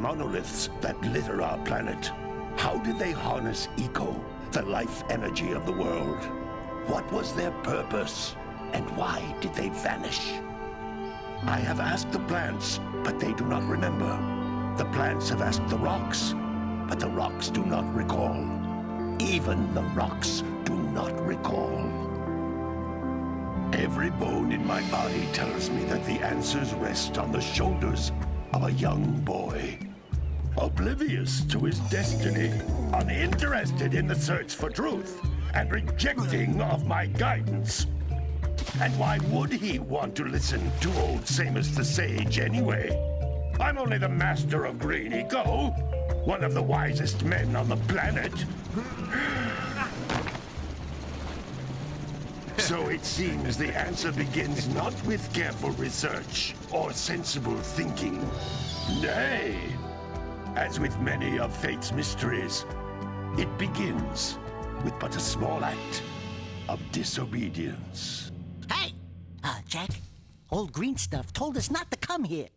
monoliths that litter our planet. How did they harness eco, the life energy of the world? What was their purpose, and why did they vanish? I have asked the plants, but they do not remember. The plants have asked the rocks, but the rocks do not recall. Even the rocks do not recall. Every bone in my body tells me that the answers rest on the shoulders of a young boy. Oblivious to his destiny, uninterested in the search for truth, and rejecting of my guidance. And why would he want to listen to old Samus the Sage anyway? I'm only the master of green eco, one of the wisest men on the planet. So it seems the answer begins not with careful research or sensible thinking. Nay, as with many of fate's mysteries, it begins with but a small act of disobedience. Hey! Jack, old green stuff told us not to come here.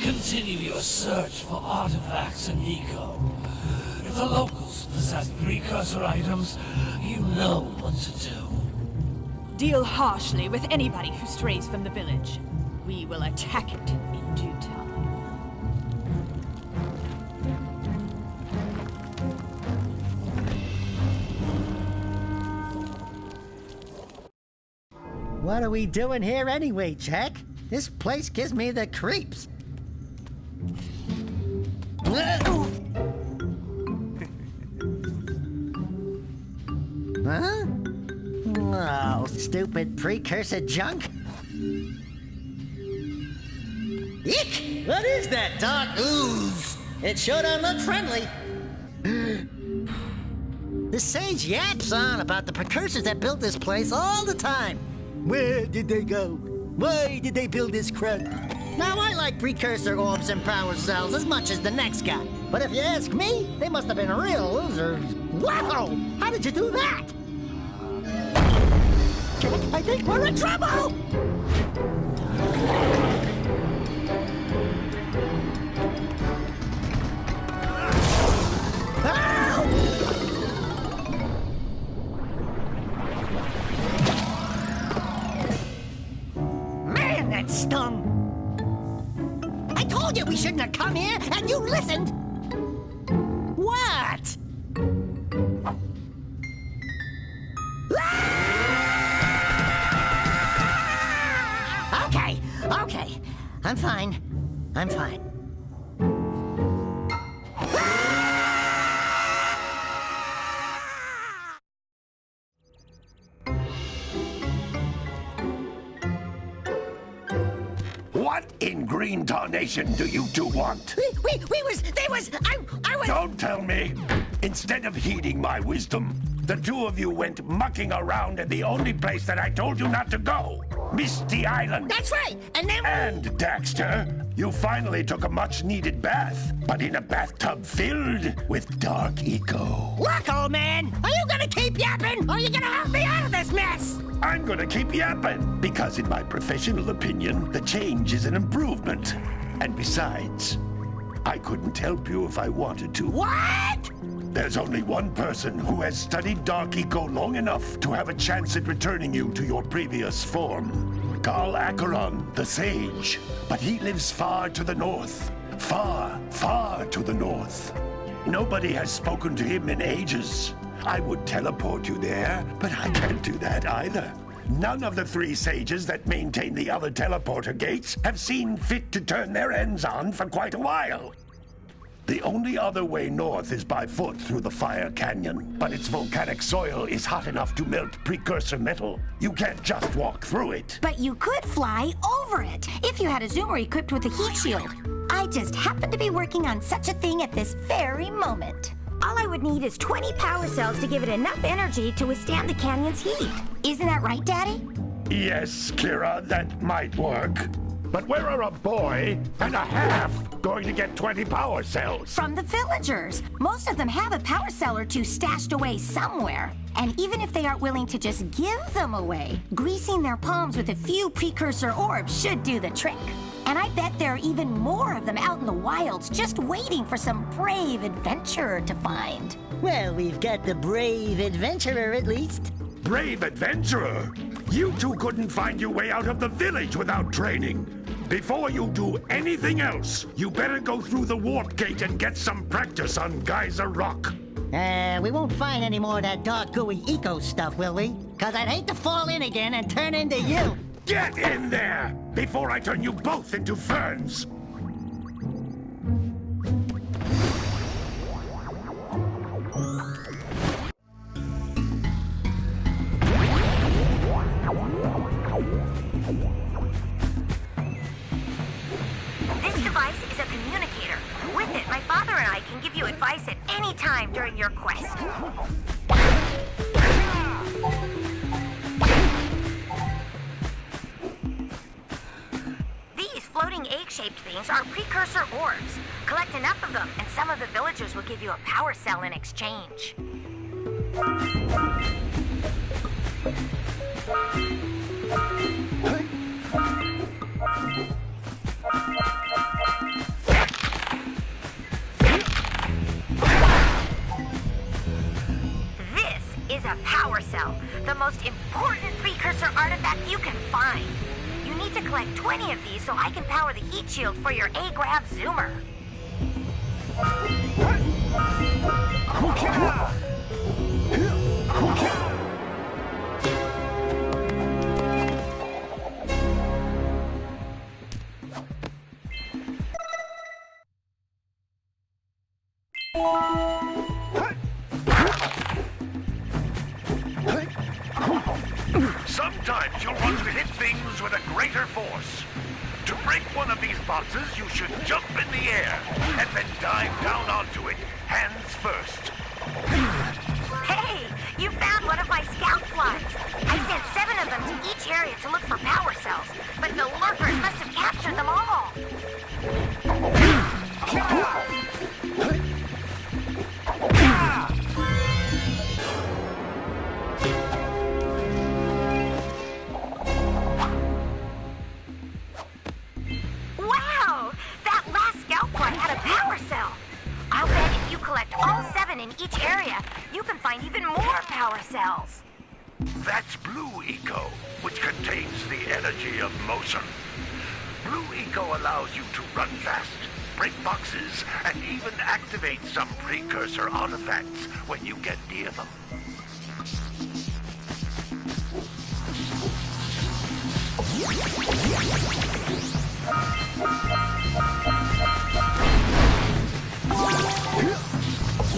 Continue your search for artifacts and eco. If the locals possess precursor items, you know what to do. Deal harshly with anybody who strays from the village. We will attack it in due time. What are we doing here anyway, Jack? This place gives me the creeps. Huh? Oh, stupid precursor junk. Eek! What is that dark ooze? It sure don't look friendly. The sage yaps on about the precursors that built this place all the time. Where did they go? Why did they build this crud? Now, I like precursor orbs and power cells as much as the next guy. But if you ask me, they must have been real losers. Wow! How did you do that? I think we're in trouble! Man, that stung! I told you we shouldn't have come here, and you listened! What? Okay. I'm fine. What in green tarnation do you two want? I was... Don't tell me! Instead of heeding my wisdom, the two of you went mucking around in the only place that I told you not to go. Misty Island. That's right, and then... And, Daxter, you finally took a much-needed bath, but in a bathtub filled with dark eco. Look, old man, are you gonna keep yapping, or are you gonna help me out of this mess? I'm gonna keep yapping, because in my professional opinion, the change is an improvement. And besides, I couldn't help you if I wanted to. What? There's only one person who has studied Dark Eco long enough to have a chance at returning you to your previous form. Carl Acheron, the Sage. But he lives far to the north. Far, far to the north. Nobody has spoken to him in ages. I would teleport you there, but I can't do that either. None of the three sages that maintain the other teleporter gates have seen fit to turn their ends on for quite a while. The only other way north is by foot through the Fire Canyon, but its volcanic soil is hot enough to melt precursor metal. You can't just walk through it. But you could fly over it, if you had a zoomer equipped with a heat shield. I just happen to be working on such a thing at this very moment. All I would need is 20 power cells to give it enough energy to withstand the canyon's heat. Isn't that right, Daddy? Yes, Kira, that might work. But where are a boy and a half going to get 20 power cells? From the villagers. Most of them have a power cell or two stashed away somewhere. And even if they aren't willing to just give them away, greasing their palms with a few precursor orbs should do the trick. And I bet there are even more of them out in the wilds just waiting for some brave adventurer to find. Well, we've got the brave adventurer at least. Brave adventurer? You two couldn't find your way out of the village without training. Before you do anything else, you better go through the warp gate and get some practice on Geyser Rock. We won't find any more of that dark gooey eco stuff, will we? 'Cause I'd hate to fall in again and turn into you. Get in there before I turn you both into ferns. This device is a communicator. With it, my father and I can give you advice at any time during your quest. These floating egg-shaped things are precursor orbs. Collect enough of them, and some of the villagers will give you a power cell in exchange. This is a power cell, the most important precursor artifact you can find. You need to collect 20 of these so I can power the heat shield for your A-Grav zoomer. Sometimes you'll want to hit things with a greater force. To break one of these boxes, you should jump in the air and then dive down onto it, hands first. Hey, you found one of my scout flies. I sent 7 of them to each area to look for power cells, but the lurkers must have captured them all. Wow! That last scout fly had a power cell. I'll bet if you collect all 7 in each area, you can find even more power cells. That's Blue Eco, which contains the energy of motion. Blue Eco allows you to run fast, break boxes, and even activate some precursor artifacts when you get near them.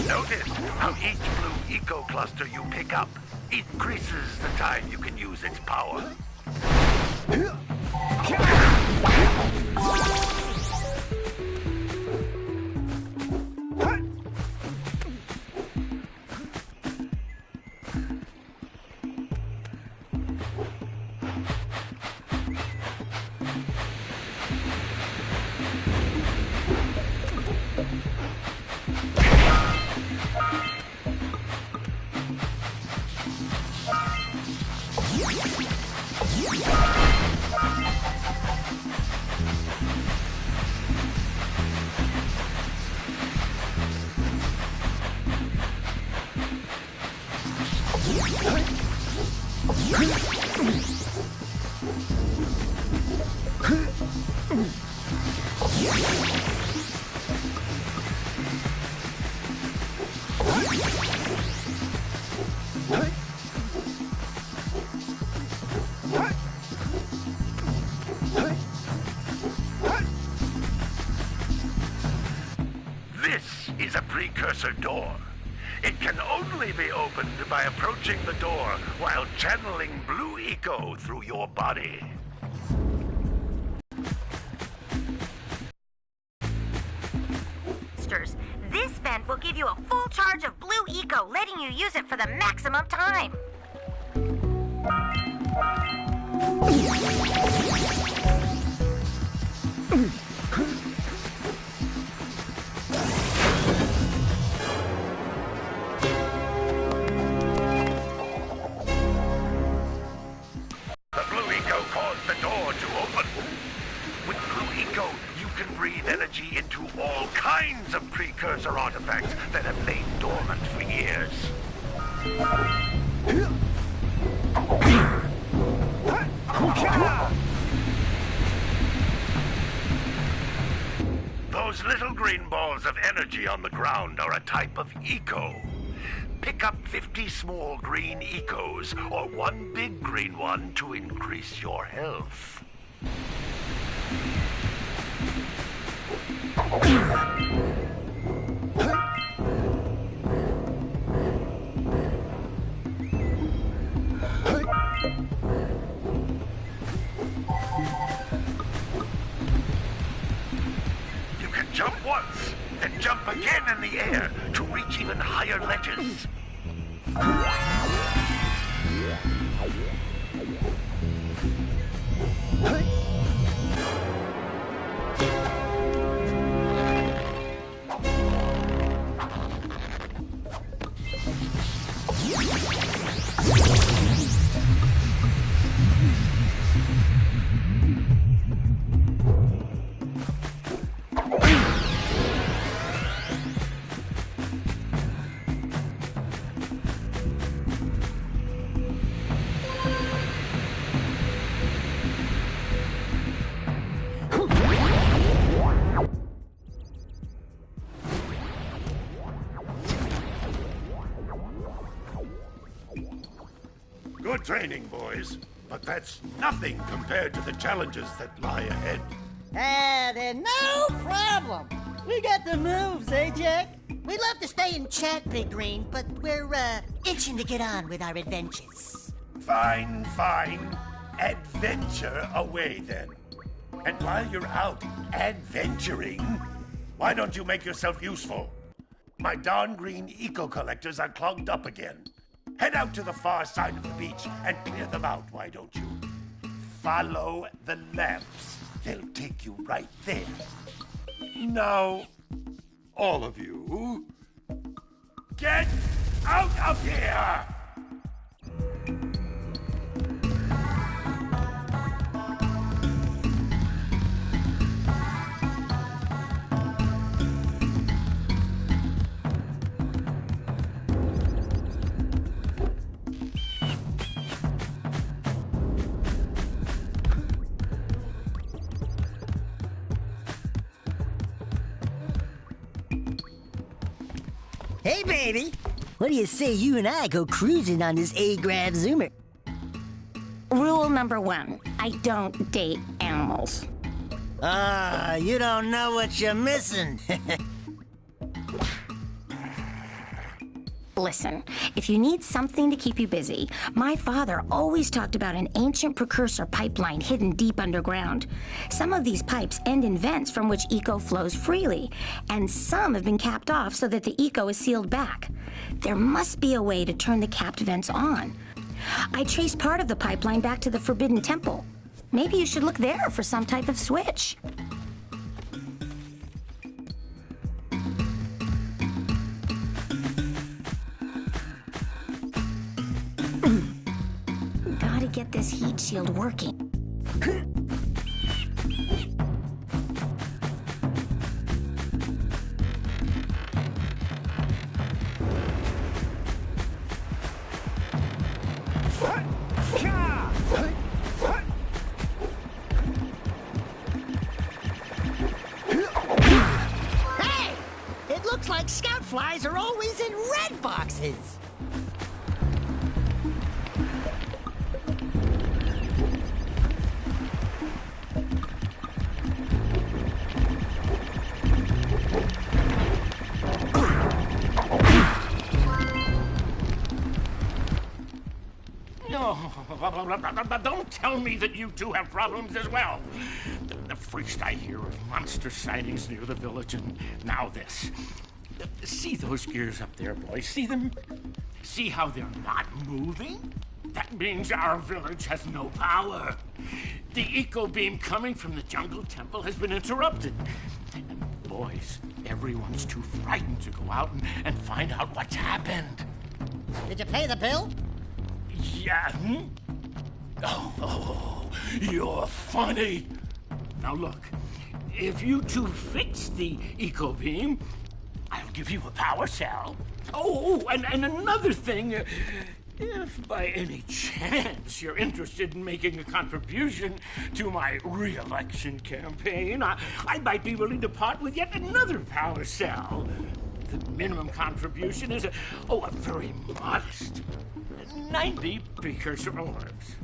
Notice how each Blue Eco cluster you pick up increases the time you can use its power. This is a precursor door. It can only be opened by approaching the door while channeling Blue Eco through your body. This vent will give you a full charge of Blue Eco, letting you use it for the maximum time. The Blue Eco caused the door to open. With Blue Eco, you can breathe energy into all kinds of precursor artifacts that have lain dormant for years. Those little green balls of energy on the ground are a type of eco. Pick up 50 small green ecos or one big green one to increase your health. You can jump once, then jump again in the air to reach even higher ledges. Good training, boys. But that's nothing compared to the challenges that lie ahead. Then no problem. We got the moves, eh, Jack? We'd love to stay and chat, Big Green, but we're, itching to get on with our adventures. Fine, fine. Adventure away, then. And while you're out adventuring, why don't you make yourself useful? My darn green eco-collectors are clogged up again. Head out to the far side of the beach and clear them out, why don't you? Follow the lamps. They'll take you right there. Now, all of you, get out of here! Hey, baby. What do you say you and I go cruising on this A-Grab Zoomer? Rule number 1, I don't date animals. You don't know what you're missing. Listen, if you need something to keep you busy, my father always talked about an ancient precursor pipeline hidden deep underground. Some of these pipes end in vents from which eco flows freely, and some have been capped off so that the eco is sealed back. There must be a way to turn the capped vents on. I traced part of the pipeline back to the Forbidden Temple. Maybe you should look there for some type of switch. Gotta get this heat shield working. Hey! It looks like scout flies are always in red boxes. Don't tell me that you two have problems as well. First I hear of monster sightings near the village, and now this. See those gears up there, boys? See them? See how they're not moving? That means our village has no power. The eco beam coming from the jungle temple has been interrupted. And boys, everyone's too frightened to go out and find out what's happened. Did you pay the bill? Yeah. Oh, you're funny. Now look, if you two fix the eco beam, I'll give you a power cell. Oh, and another thing, if by any chance you're interested in making a contribution to my re-election campaign, I might be willing to part with yet another power cell. The minimum contribution is a very modest 90 precursor orbs.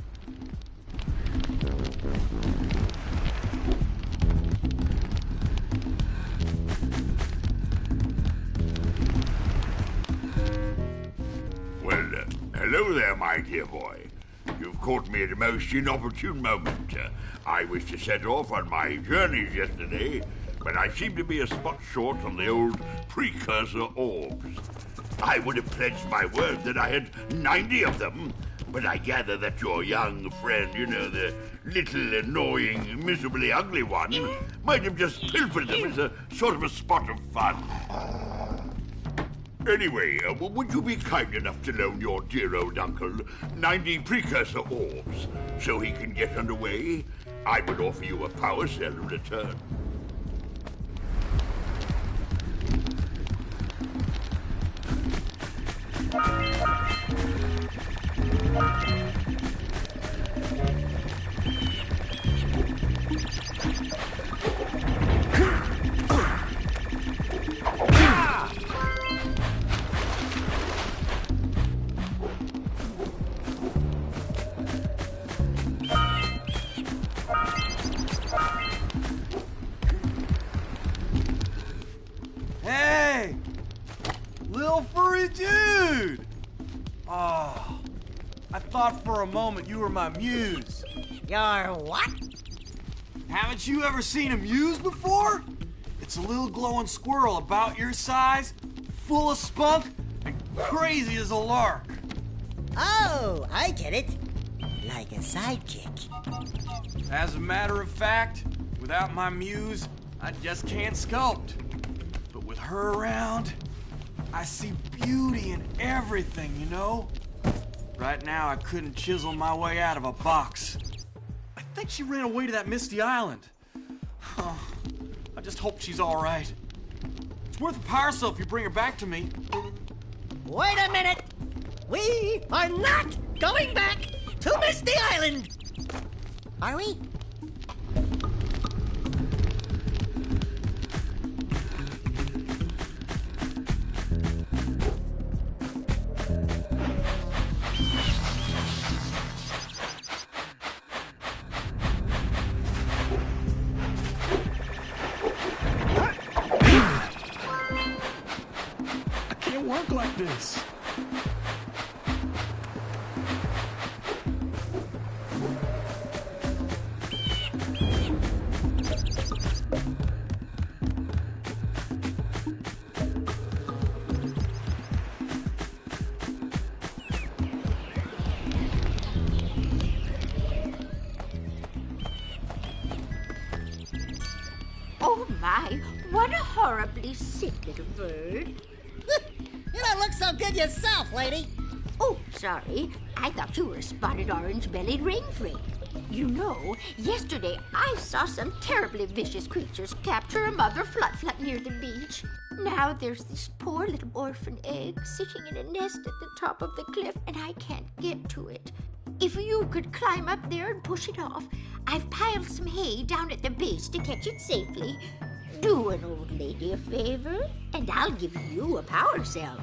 Well, hello there, my dear boy. You've caught me at a most inopportune moment. I was to set off on my journeys yesterday, but I seem to be a spot short on the old precursor orbs. I would have pledged my word that I had 90 of them, but I gather that your young friend, you know, the little annoying, miserably ugly one, might have just pilfered them as a sort of a spot of fun. Anyway, would you be kind enough to loan your dear old uncle 90 precursor orbs so he can get underway? I would offer you a power cell in return. Hey! Little furry dude! Oh, I thought for a moment you were my muse. Your what? Haven't you ever seen a muse before? It's a little glowing squirrel about your size, full of spunk, and crazy as a lark. Oh, I get it. Like a sidekick. As a matter of fact, without my muse, I just can't sculpt. But with her around, I see beauty in everything, you know? Right now, I couldn't chisel my way out of a box. I think she ran away to that misty island. Oh, I just hope she's all right. It's worth a power cell if you bring her back to me. Wait a minute! We are not going back to Misty Island! Are we? I can't work like this. Oh my, what a horribly sick little bird. You don't look so good yourself, lady. Oh, sorry. I thought you were a spotted orange-bellied rainflake. You know, yesterday I saw some terribly vicious creatures capture a mother flut-flut near the beach. Now there's this poor little orphan egg sitting in a nest at the top of the cliff, and I can't get to it. If you could climb up there and push it off, I've piled some hay down at the base to catch it safely. Do an old lady a favor, and I'll give you a power cell.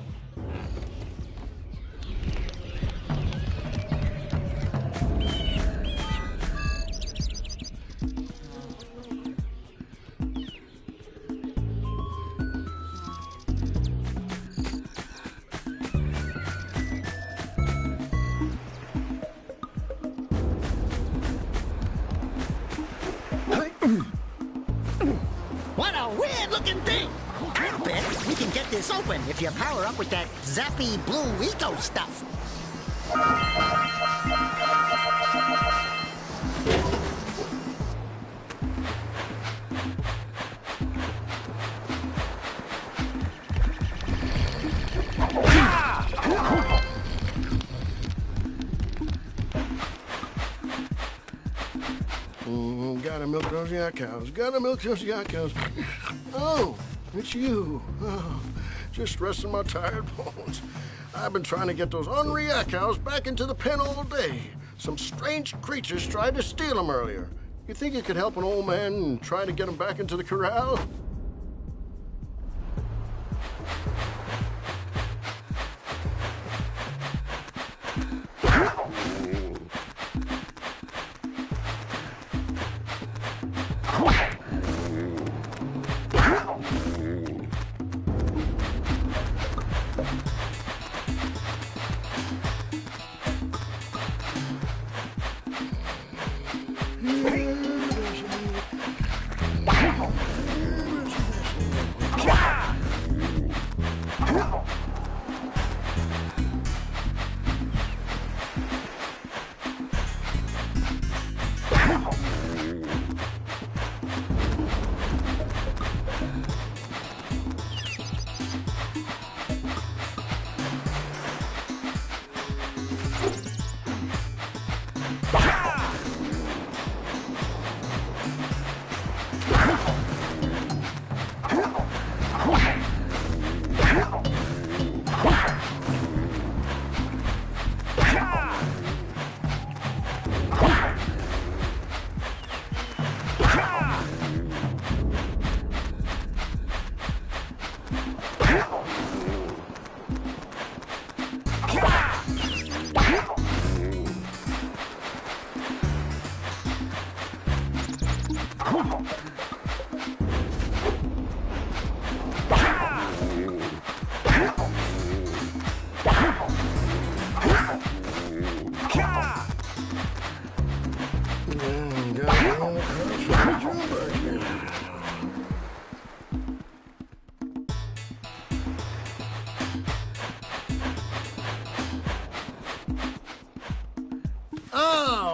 What a weird-looking thing! I'll bet we can get this open if you power up with that zappy blue eco stuff. Gotta milk those yak cows. Gotta milk those yak cows. Oh, it's you. Oh, just resting my tired bones. I've been trying to get those ornery yak cows back into the pen all day. Some strange creatures tried to steal them earlier. You think you could help an old man and try to get them back into the corral?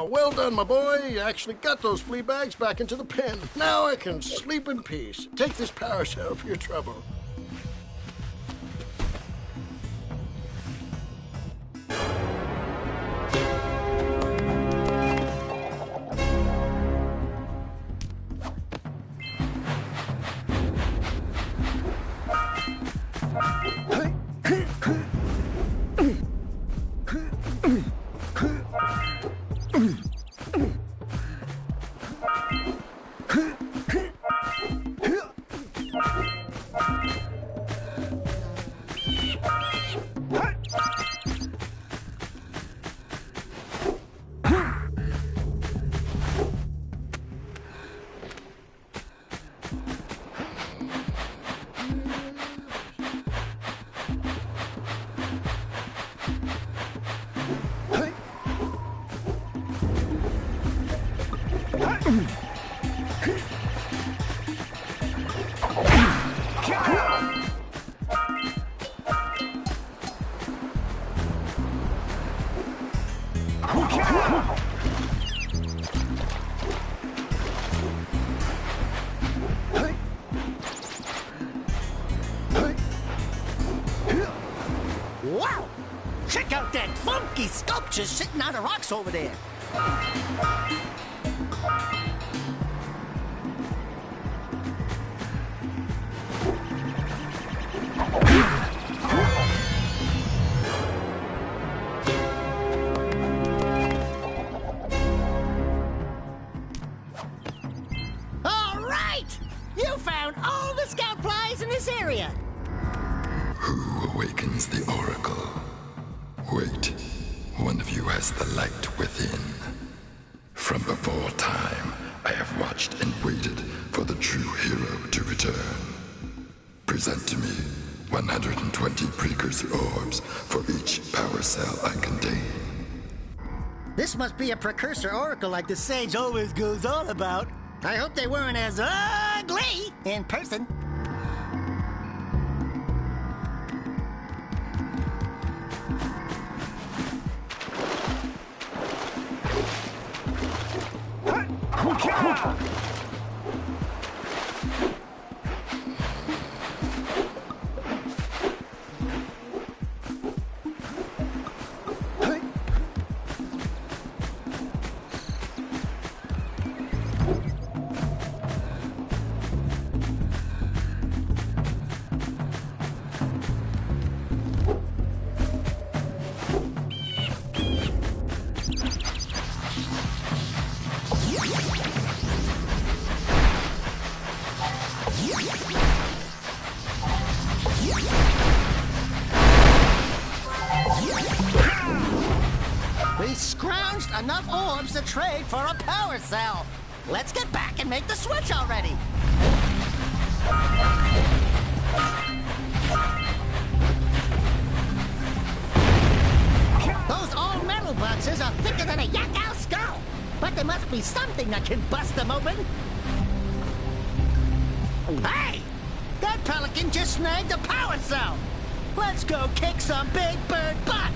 Well done, my boy. You actually got those flea bags back into the pen. Now I can sleep in peace. Take this paracel for your trouble. Wow! Check out that funky sculpture sitting on the rocks over there. All right! You found all the scout flies in this area. Who awakens the oracle? Wait, one of you has the light within. From before time, I have watched and waited for the true hero to return. Present to me 120 precursor orbs for each power cell I contain. This must be a precursor oracle like the sage always goes on about. I hope they weren't as ugly in person. scrounged enough orbs to trade for a power cell. Let's get back and make the switch already. Those all-metal boxes are thicker than a Yakow skull. But there must be something that can bust them open. Hey! That pelican just snagged a power cell. Let's go kick some big bird butt.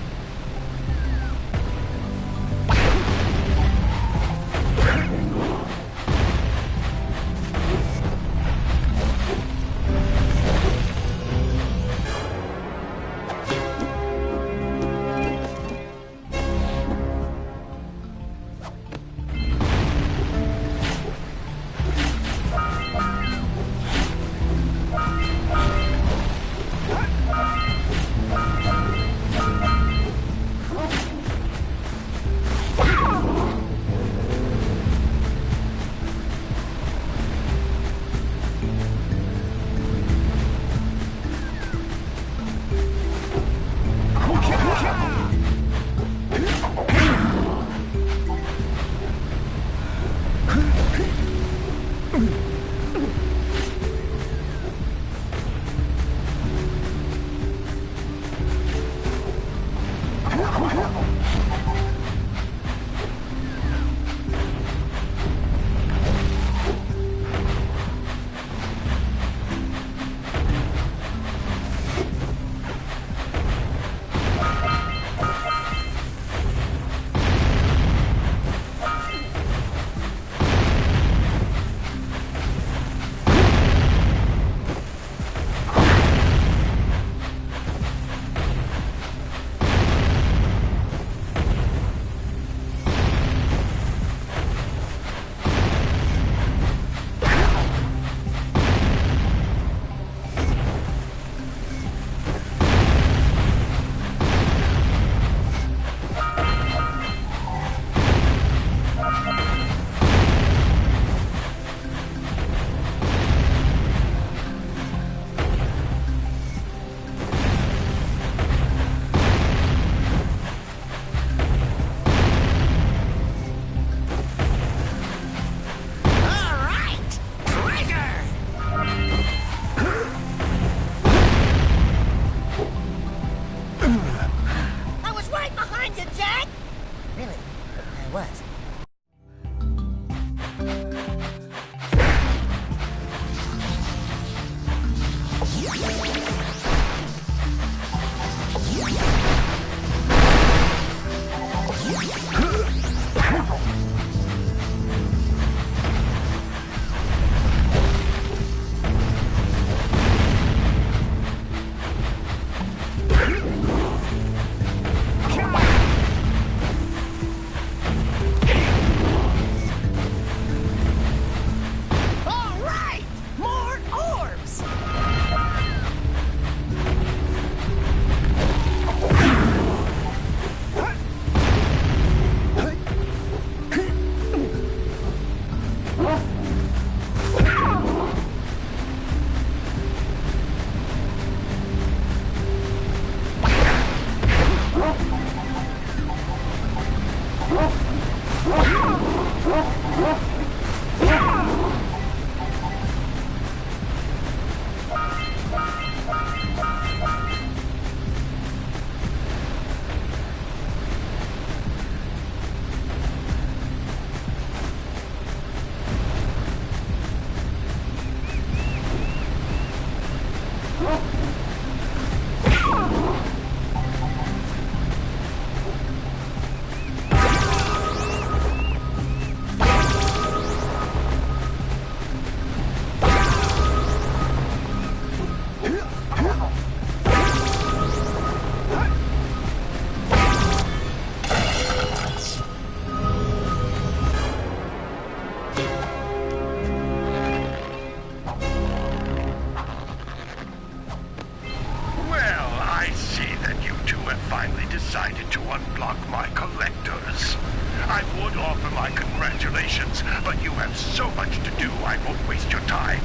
Congratulations, but you have so much to do, I won't waste your time.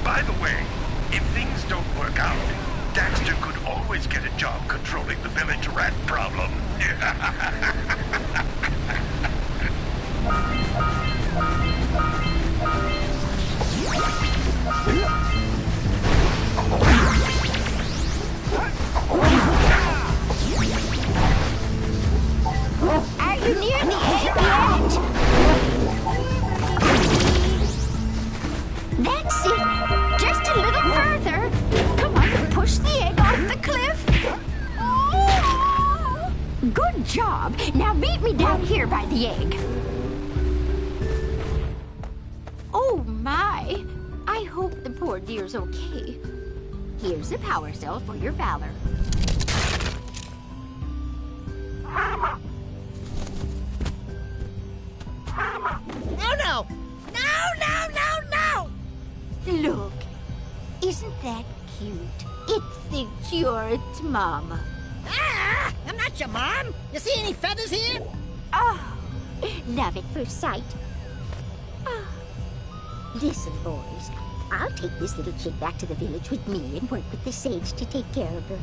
By the way, if things don't work out, Daxter could always get a job controlling the village rat problem. Are you near the egg yet? That's it. Just a little further. Come on, push the egg off the cliff. Good job. Now meet me down here by the egg. Oh, my. I hope the poor dear's okay. Here's a power cell for your valor. Oh, no! No, no, no, no! Look, isn't that cute? It thinks you're its mama. Ah! I'm not your mom! You see any feathers here? Oh, love at first sight. Oh. Listen, boys. I'll take this little chick back to the village with me and work with the sage to take care of her.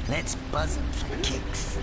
Let's buzz him for kicks.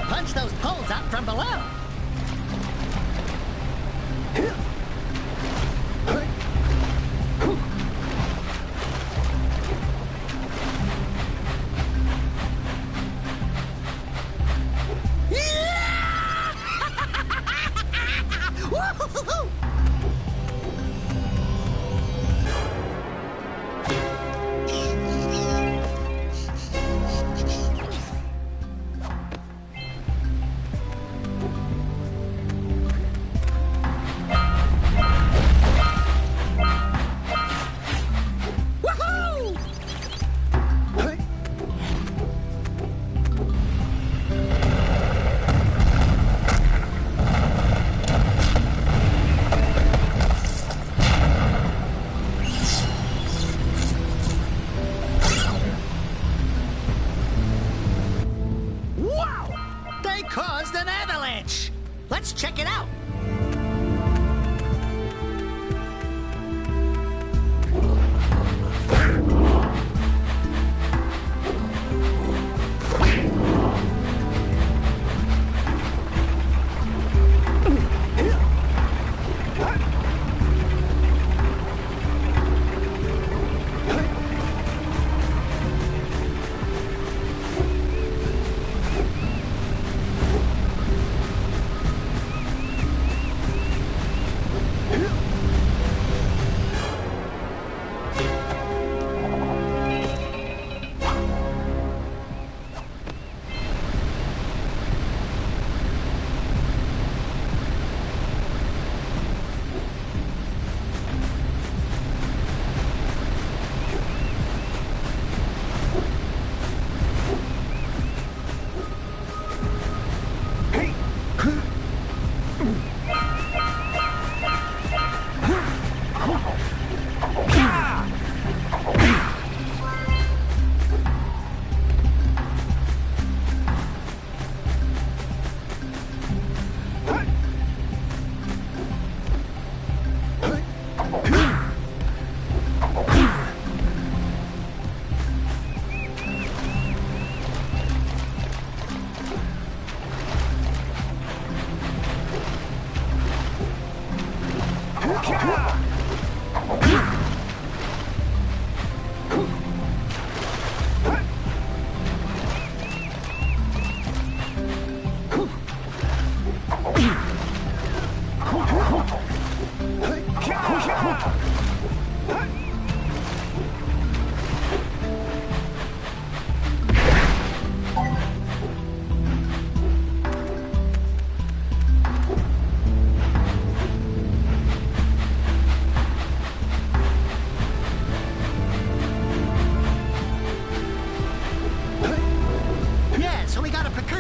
Punch those poles out from below. Woo-hoo-hoo-hoo! Wow! They caused an avalanche! Let's check it out!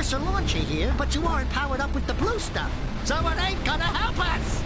precursor launcher here, but you aren't powered up with the blue stuff, so it ain't gonna help us!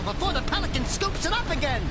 Before the Pelican scoops it up again!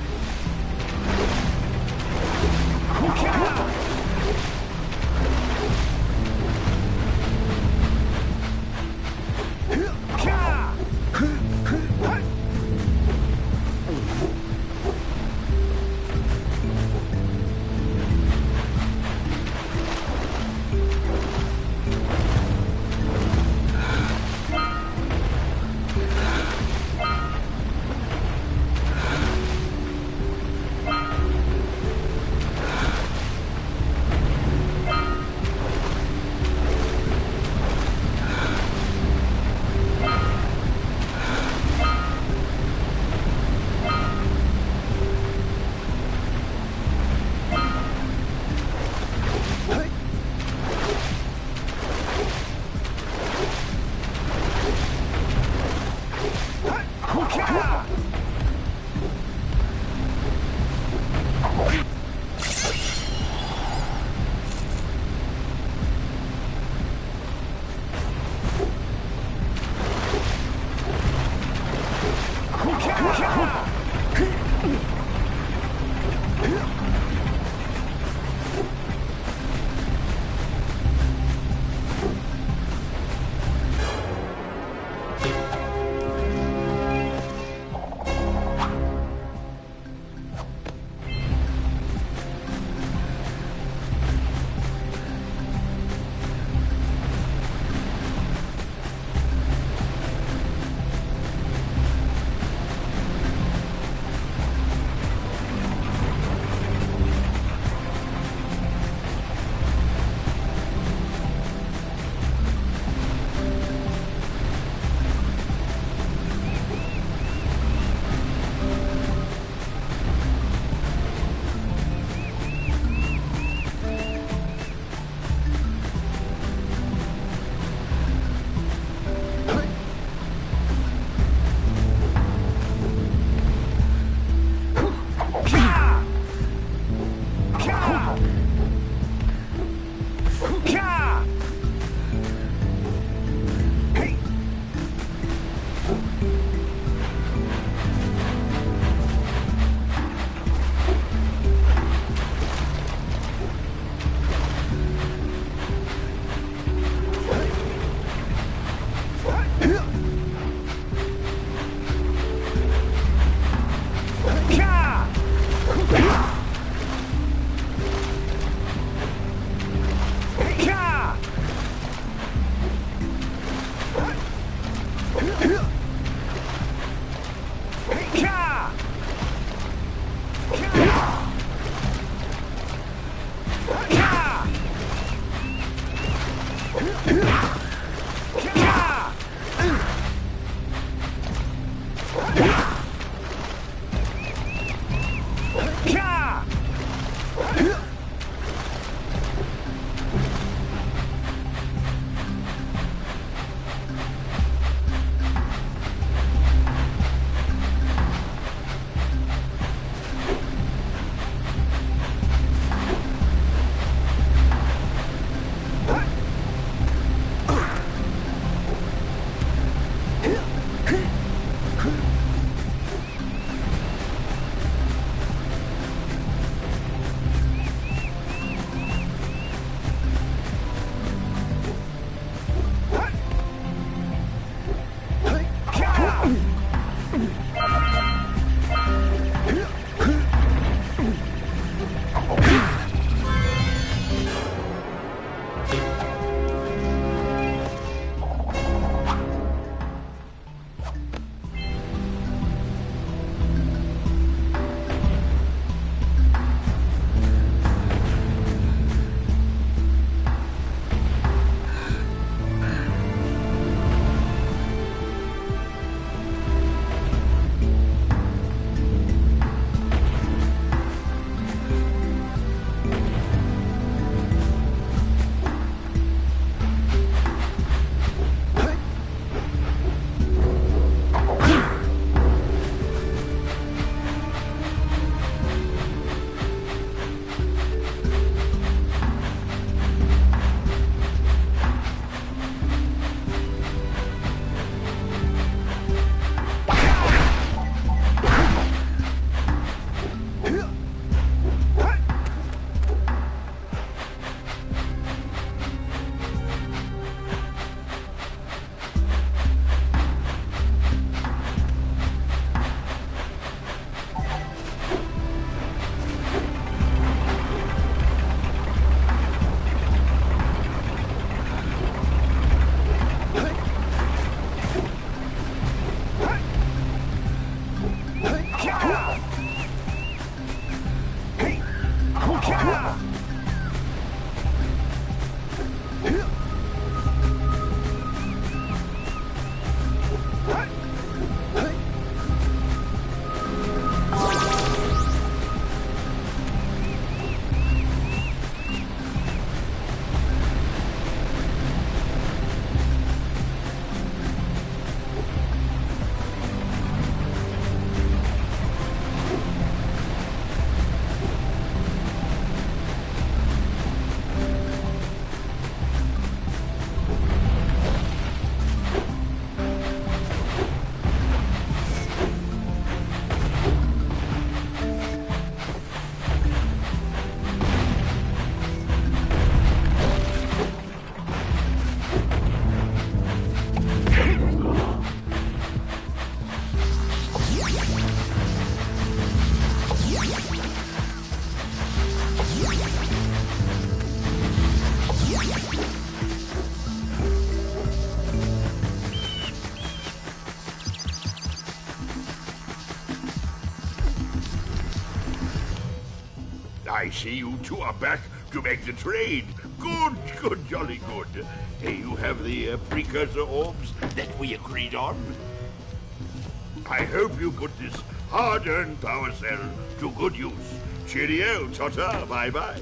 I see you two are back to make the trade. Good, good, jolly good. Hey, you have the precursor orbs that we agreed on? I hope you put this hard-earned power cell to good use. Cheerio, ta-ta, bye-bye.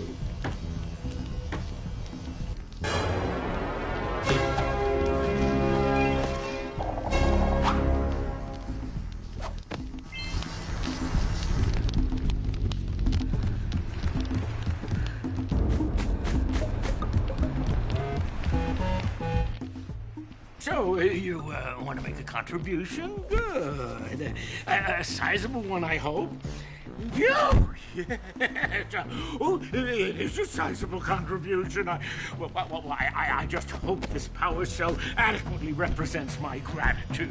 So, you want to make a contribution? Good. A sizable one, I hope. Yes. Oh, it is a sizable contribution. I just hope this power cell adequately represents my gratitude.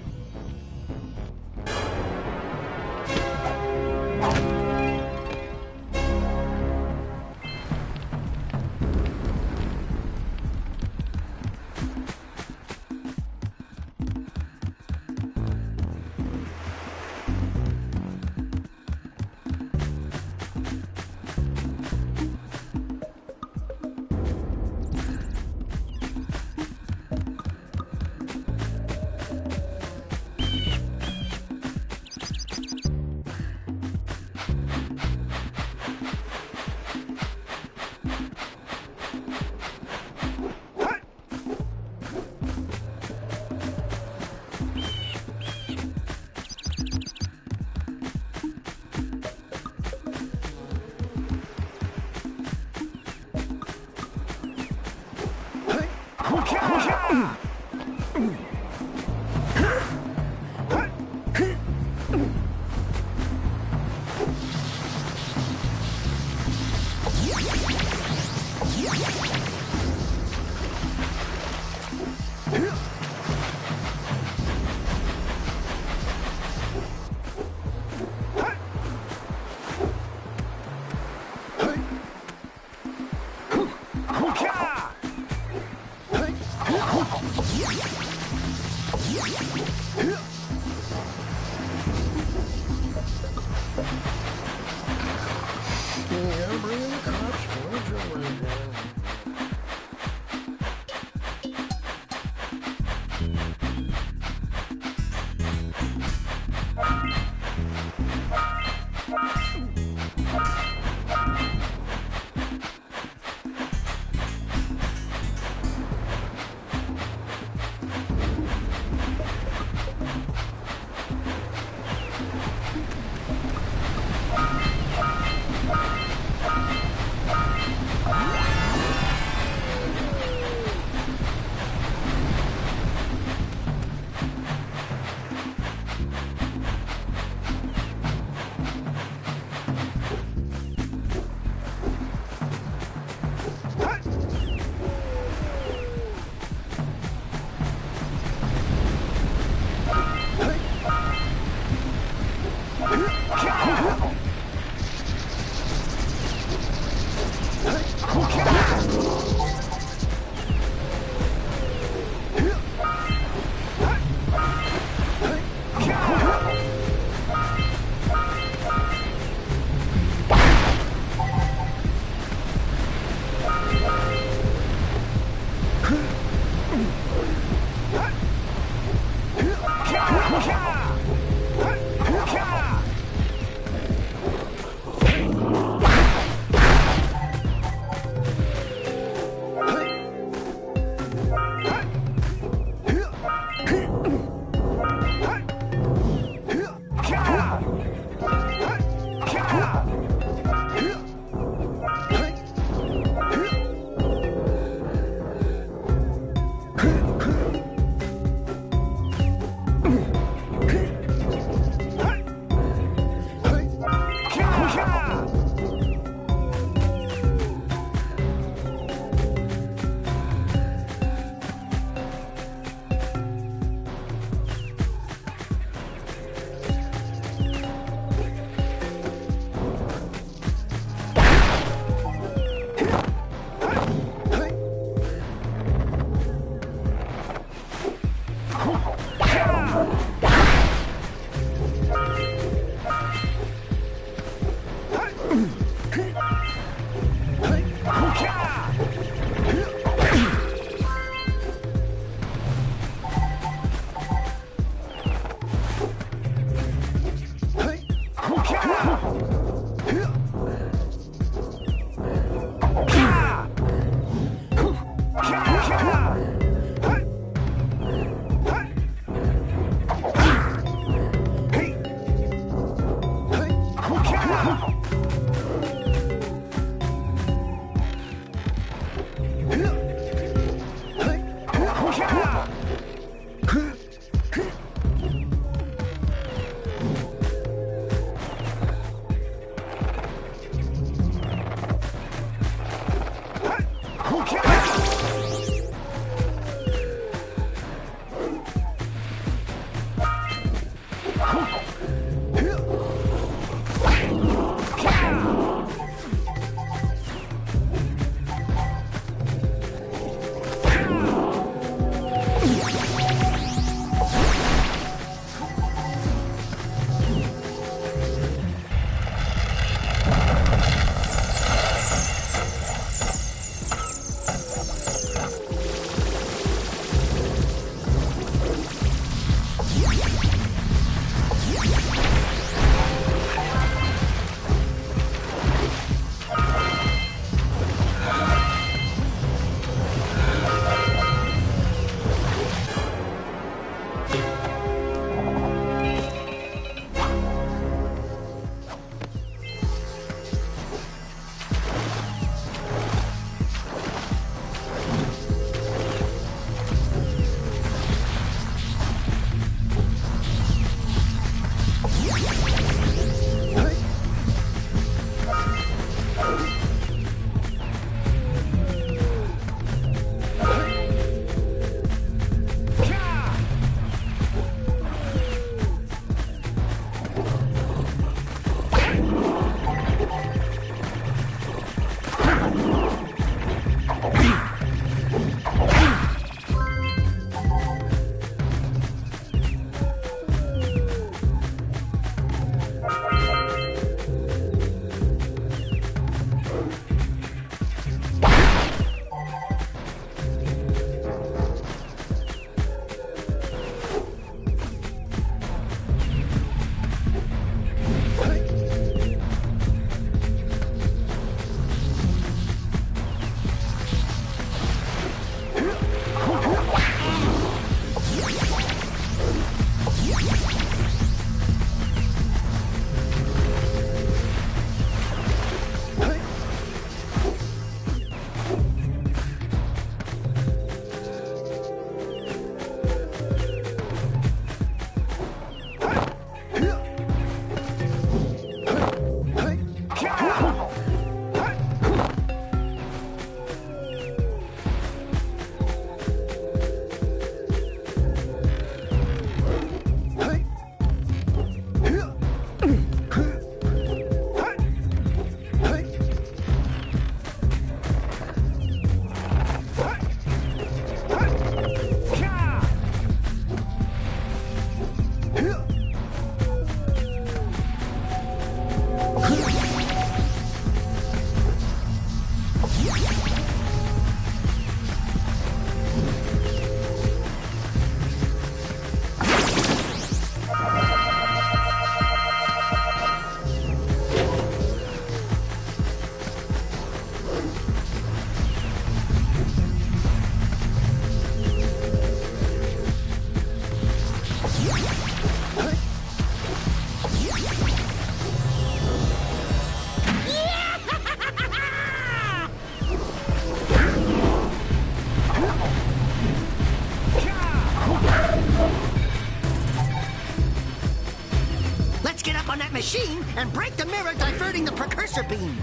Yeah, bringing the cops towards your window. get up on that machine and break the mirror diverting the precursor beam.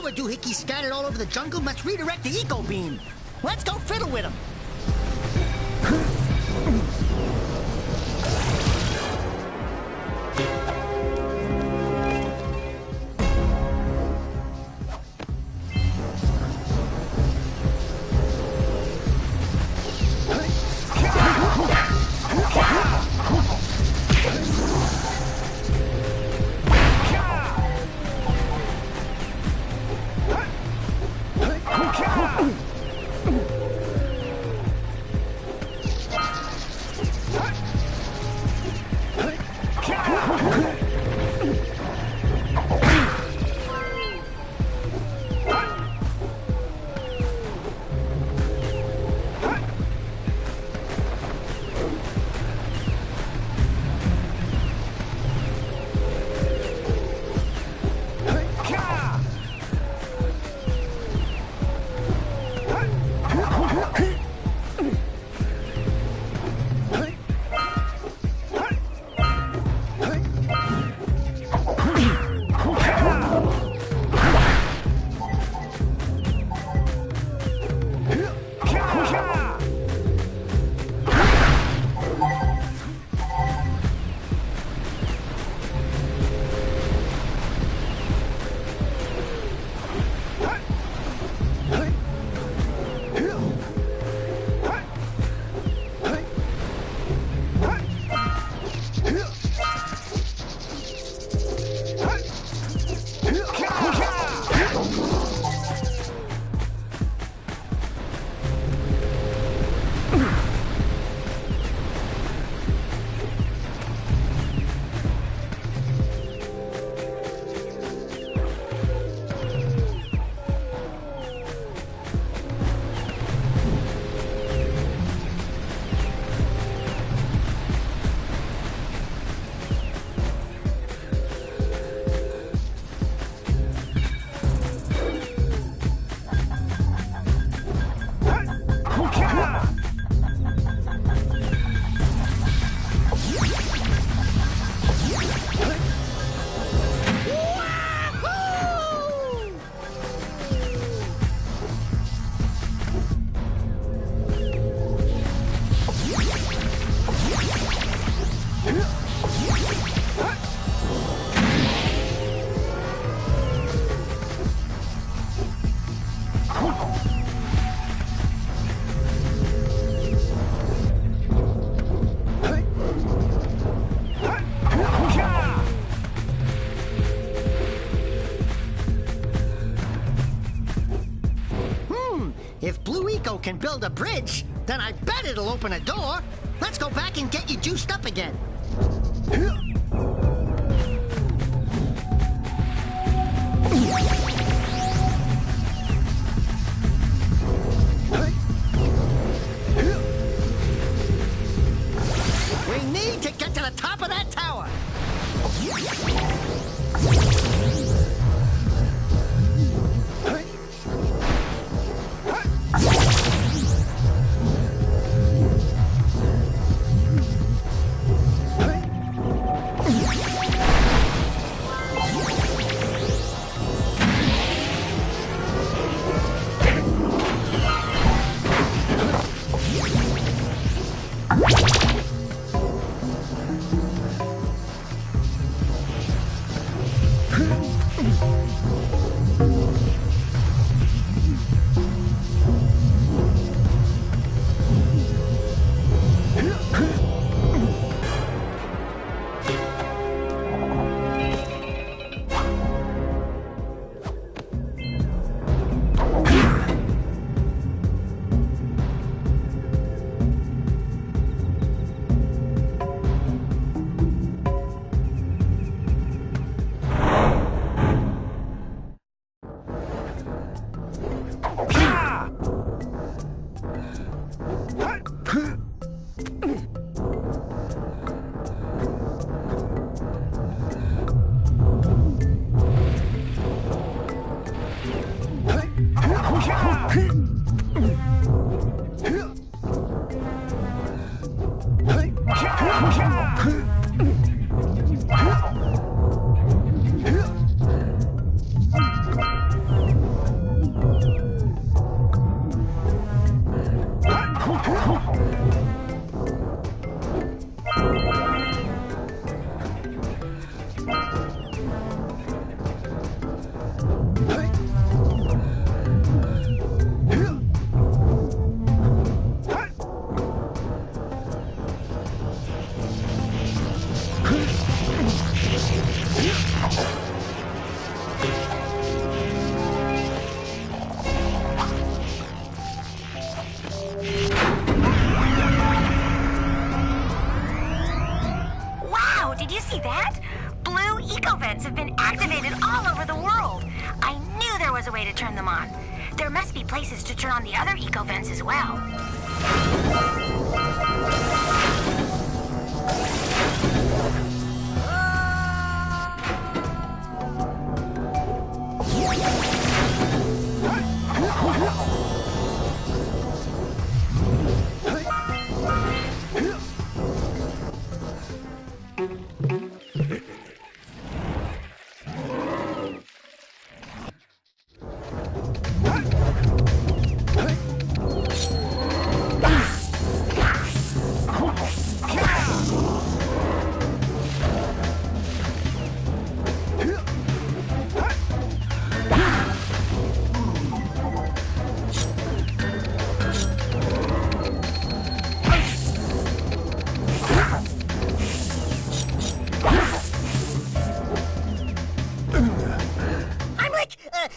Doohickeys scattered all over the jungle must redirect the eco beam. Let's go fiddle with them. If Blue Eco can build a bridge, then I bet it'll open a door. Let's go back and get you juiced up again. We need to get to the top of that tower. Wow, did you see that? Blue eco-vents have been activated all over the world. I knew there was a way to turn them on. There must be places to turn on the other eco-vents as well.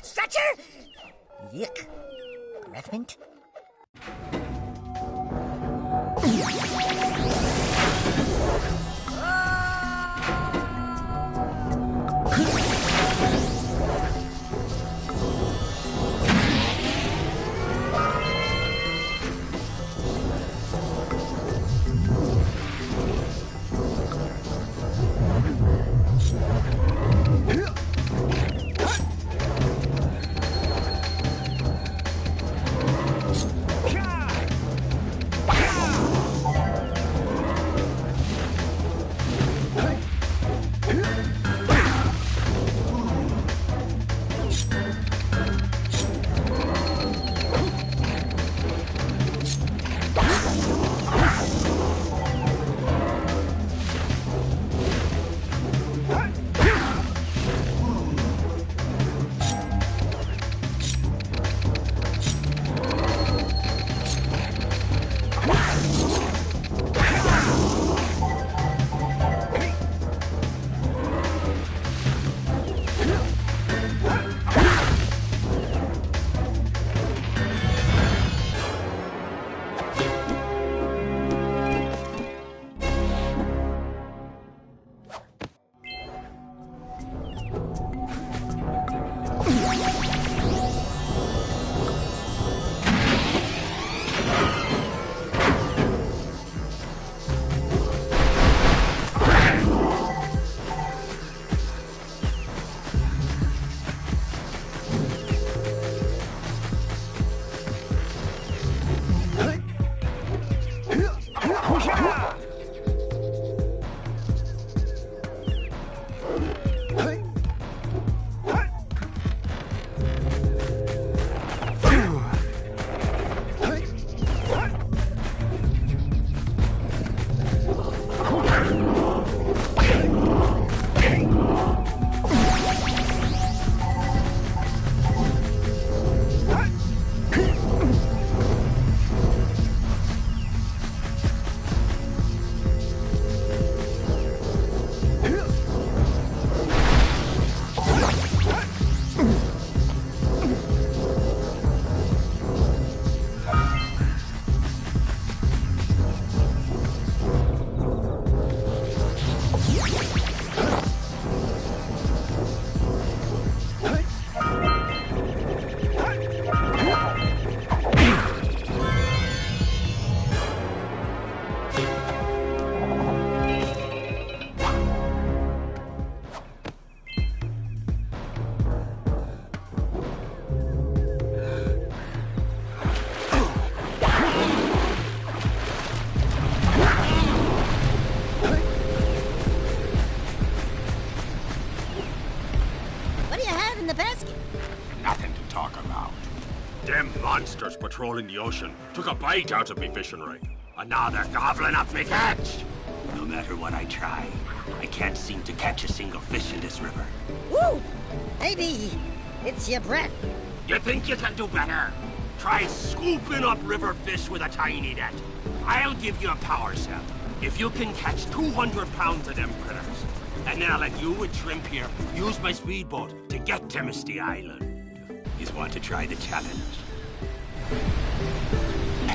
Stretcher? Yuck. Breath mint? Them monsters patrolling the ocean took a bite out of me fishing rig. And now they're gobbling up me catch. No matter what I try, I can't seem to catch a single fish in this river. Woo! Maybe it's your breath. You think you can do better? Try scooping up river fish with a tiny net. I'll give you a power cell if you can catch 200 pounds of them critters. And then I'll let you and Shrimp here use my speedboat to get to Misty Island. You want to try the challenge?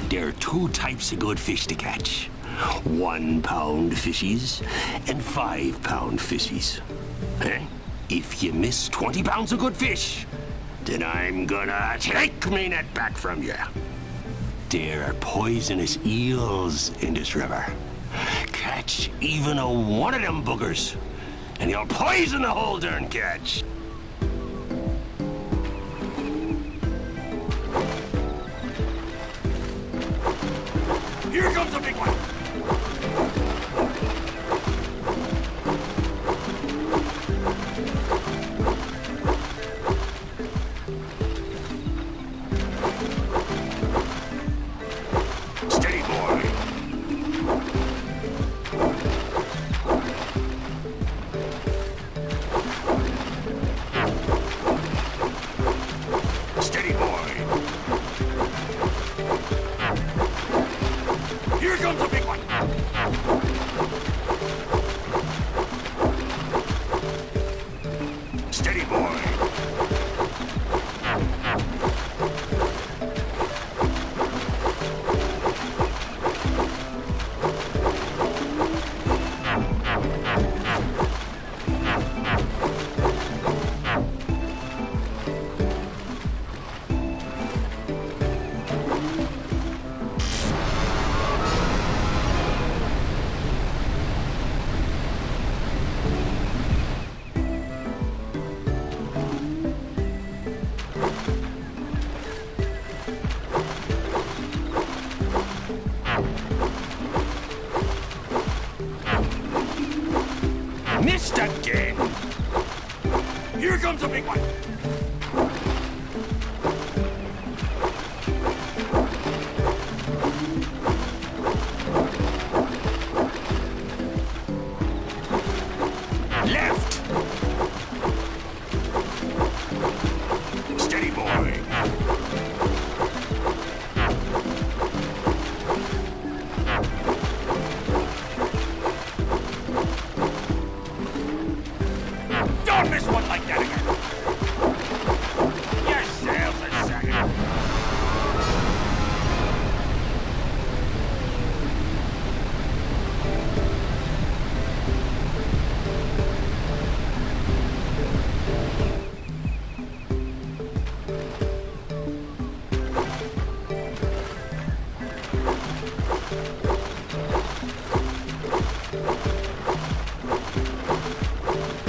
There are two types of good fish to catch. 1 pound fishies and 5 pound fishies. Eh? If you miss 20 pounds of good fish, then I'm gonna take me net back from you. There are poisonous eels in this river. Catch even one of them boogers, and you'll poison the whole darn catch. Here comes a big one! Steady, boy! Steady, boy! Here comes a big one! Steady, boy! Missed again! Here comes a big one! Left! Steady, boy! Don't miss one like that again! Your sails are sagging!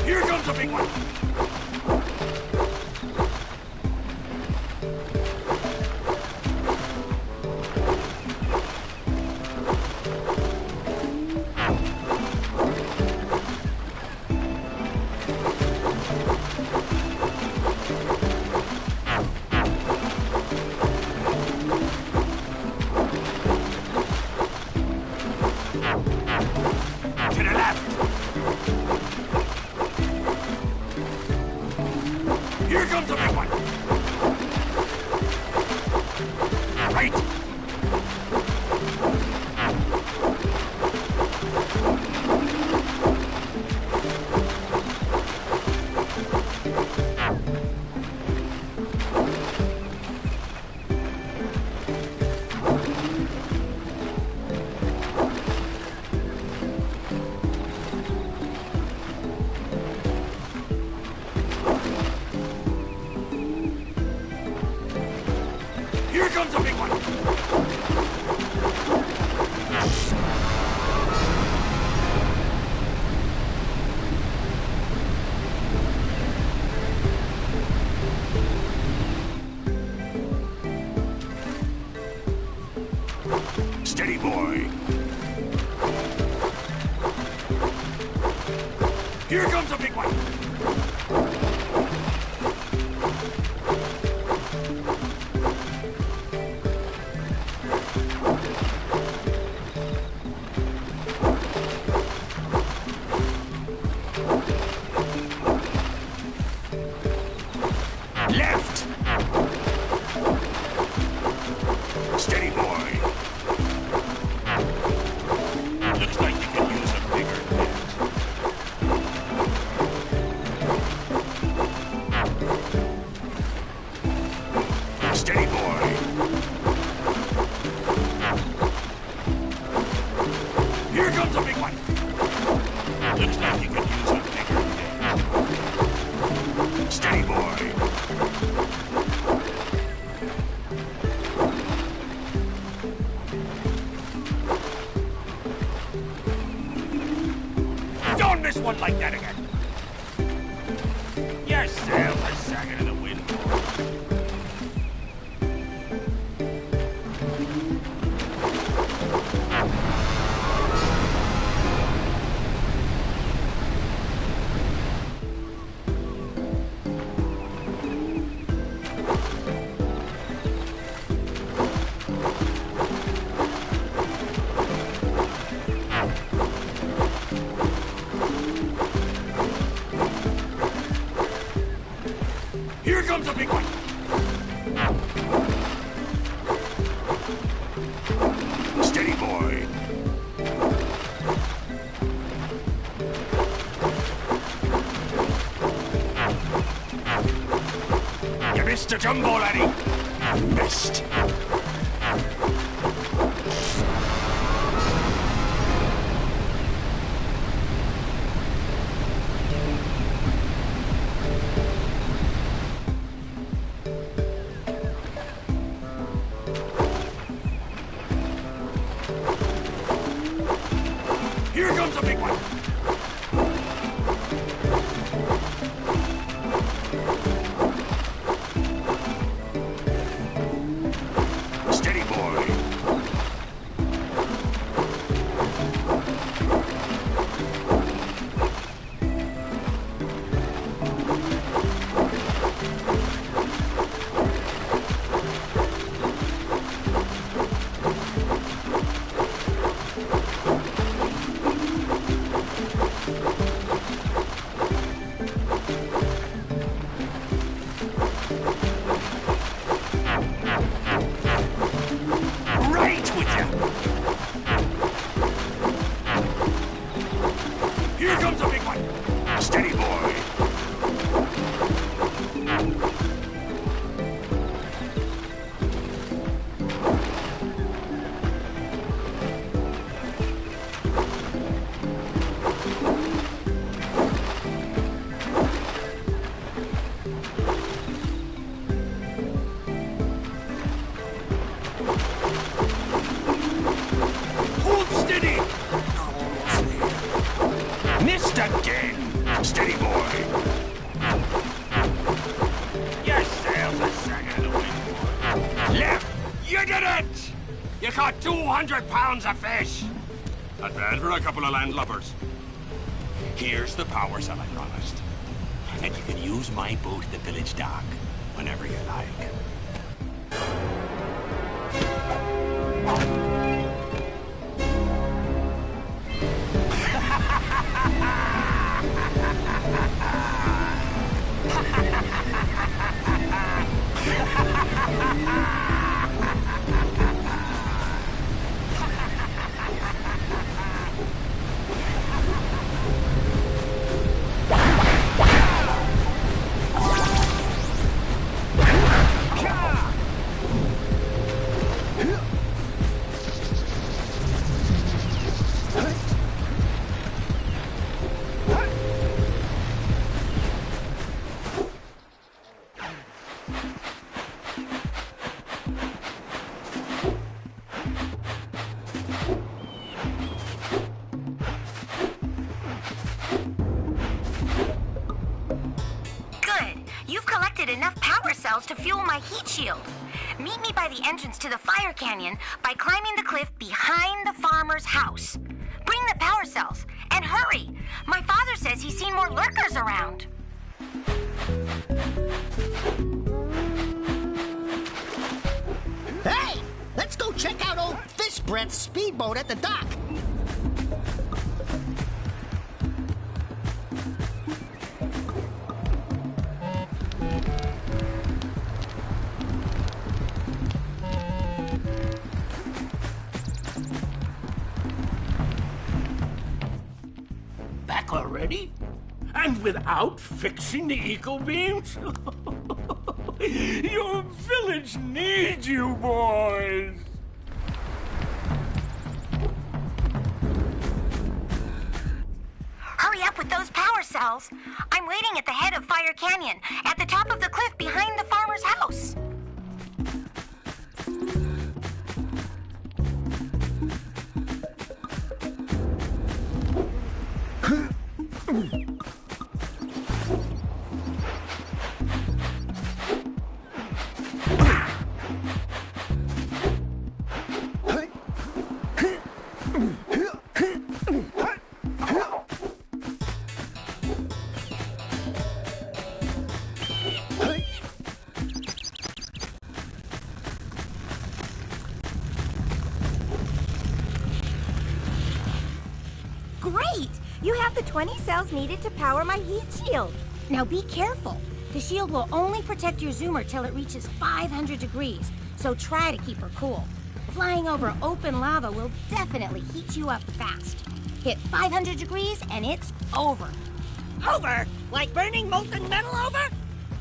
Here comes a big one! To the left! Here comes a big one! Right! Here comes a big one! Steady, boy! Here comes a big one! one like that again. Your sails are sagging in the wind. Here comes a big one. Steady, boy. You missed a jumbo, laddie. Missed. Here comes a big one. Steady, boy. Right with you. Here comes a big one. Steady, boy. Hold steady. Missed again. Steady, boy. Your sails are sagging in the wind, boy. Left. You did it. You caught 200 pounds of fish. Not bad for a couple of landlubbers. Here's the power cell I promised. And you can use my boat at the village dock whenever you like. Enough power cells to fuel my heat shield. Meet me by the entrance to the fire canyon by climbing the cliff behind the farmer's house. Bring the power cells, and hurry! My father says he's seen more lurkers around. Hey! Let's go check out old Fish Brett's speedboat at the dock. Back already? And without fixing the eco beams? Your village needs you, boys! Hurry up with those power cells. I'm waiting at the head of Fire Canyon, at the top of the cliff behind the farmer's house. Great! You have the 20 cells needed to power my heat shield. Now be careful. The shield will only protect your zoomer till it reaches 500 degrees, so try to keep her cool. Flying over open lava will definitely heat you up fast. Hit 500 degrees and it's over. Over? Like burning molten metal over?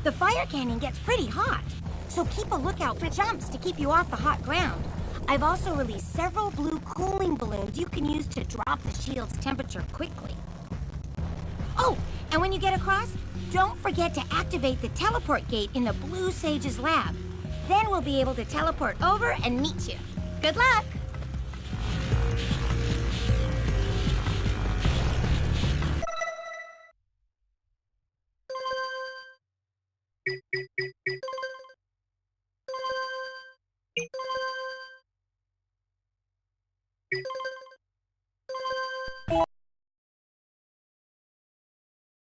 The fire canyon gets pretty hot, so keep a lookout for jumps to keep you off the hot ground. I've also released several blue cooling balloons you can use to drop the shield's temperature quickly. Oh, and when you get across, don't forget to activate the teleport gate in the Blue Sage's lab. Then we'll be able to teleport over and meet you. Good luck!